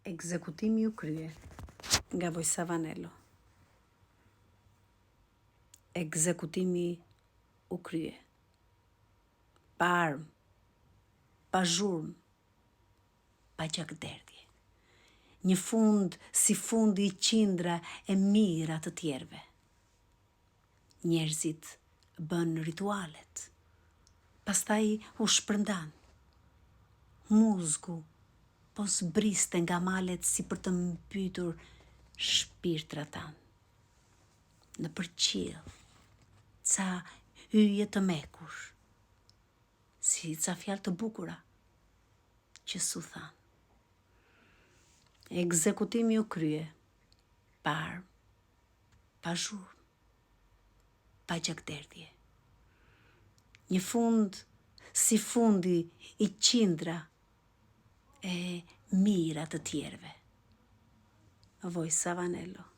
Ekzekutimi u krye nga Voj Savanello. Ekzekutimi u krye pa armë, pa zhurmë, pa gjakderdhje. Një fund si fundi i qindra e mira të tjerve. Njerëzit bën ritualet, pastaj u shpërndan. Muzgu po zbriste nga malet si për të mbytur shpirtrat tanë. Në përqiell, ca hyje të mekush, si ca fjalë të bukura që s'u thanë. Ekzekutimi u krye pa armë, pa zhurmë, pa gjakderdhje. Një fund si fundi i qindra e mira të tjerve. Voj Savanello.